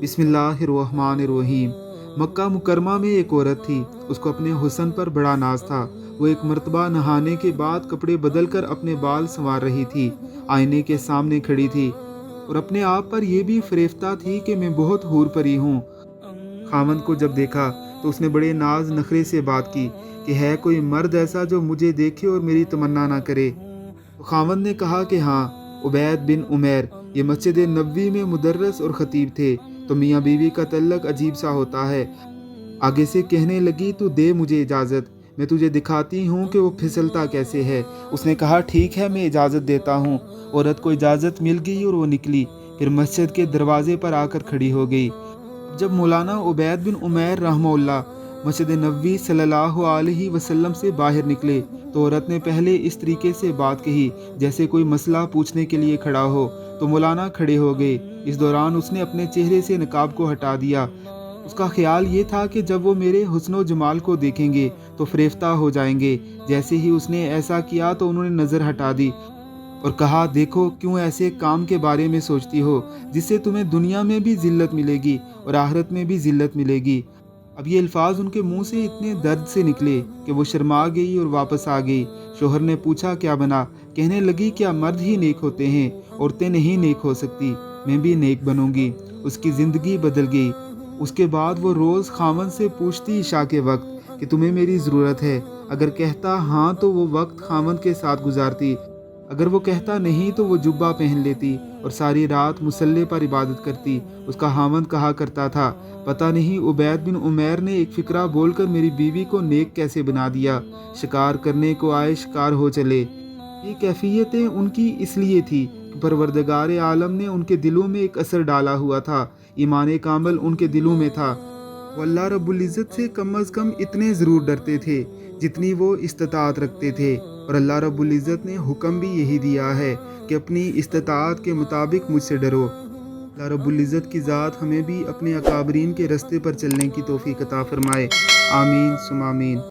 बिस्मिल्लाहिर्रहमानिर्रहीम। मक्का मुकरमा में एक औरत थी। उसको अपने हुस्न पर बड़ा नाज था। वो एक मर्तबा नहाने के बाद कपड़े बदल कर अपने बाल संवार रही थी। आईने के सामने खड़ी थी और अपने आप पर यह भी फरेफ्ता थी कि मैं बहुत हूर परी हूँ। खामन को जब देखा तो उसने बड़े नाज नखरे से बात की कि है कोई मर्द ऐसा जो मुझे देखे और मेरी तमन्ना ना करे। तो खामन ने कहा कि हाँ, उबैद बिन उमैर ये मस्जिद नबवी में मुदर्रस और खतीब थे। तो मियाँ बीवी का तल्लक अजीब सा होता है। आगे से कहने लगी, तू दे मुझे इजाज़त, मैं तुझे दिखाती हूँ कि वो फिसलता कैसे है। उसने कहा ठीक है, मैं इजाज़त देता हूँ। औरत को इजाज़त मिल गई और वो निकली। फिर मस्जिद के दरवाजे पर आकर खड़ी हो गई। जब मौलाना उबैद बिन उमैर रहमहुल्लाह मस्जिद नबवी सल्लल्लाहु अलैहि वसल्लम से बाहर निकले तो औरत ने पहले इस तरीके से बात कही जैसे कोई मसला पूछने के लिए खड़ा हो। तो मौलाना खड़े हो गए। इस दौरान उसने अपने चेहरे से नकाब को हटा दिया। उसका ख्याल ये था कि जब वो मेरे हुस्न जमाल को देखेंगे तो फरेफ्ता हो जाएंगे। जैसे ही उसने ऐसा किया तो उन्होंने नज़र हटा दी और कहा, देखो क्यों ऐसे काम के बारे में सोचती हो जिससे तुम्हें दुनिया में भी जिल्लत मिलेगी और आखिरत में भी जिल्लत मिलेगी। अब ये अल्फाज उनके मुंह से इतने दर्द से निकले कि वो शर्मा गई और वापस आ गई। शोहर ने पूछा क्या बना। कहने लगी, क्या मर्द ही नेक होते हैं, औरतें नहीं नेक हो सकती। मैं भी नेक बनूंगी। उसकी ज़िंदगी बदल गई। उसके बाद वो रोज़ खामन से पूछती इशा के वक्त कि तुम्हें मेरी ज़रूरत है। अगर कहता हाँ तो वो वक्त खामन के साथ गुजारती, अगर वो कहता नहीं तो वो जुब्बा पहन लेती और सारी रात मुसल्ले पर इबादत करती। उसका खामन कहा करता था, पता नहीं उबैद बिन उमैर ने एक फ़िक्रा बोलकर मेरी बीवी को नेक कैसे बना दिया। शिकार करने को आए शिकार हो चले। ये कैफियतें उनकी इसलिए थी कि परवरदिगार आलम ने उनके दिलों में एक असर डाला हुआ था। ईमान कामिल उनके दिलों में था। वो अल्लाह रब्बुल इज़्ज़त से कम अज़ कम इतने ज़रूर डरते थे जितनी वो इस्तिताअत रखते थे। और अल्लाह रब्बुल इज़्ज़त ने हुक्म भी यही दिया है कि अपनी इस्तिताअत के मुताबिक मुझसे डरो। अल्लाह रब्बुल इज़्ज़त की ज़ात हमें भी अपने अकाबरीन के रास्ते पर चलने की तौफीक अता फरमाए। आमीन सुम आमीन।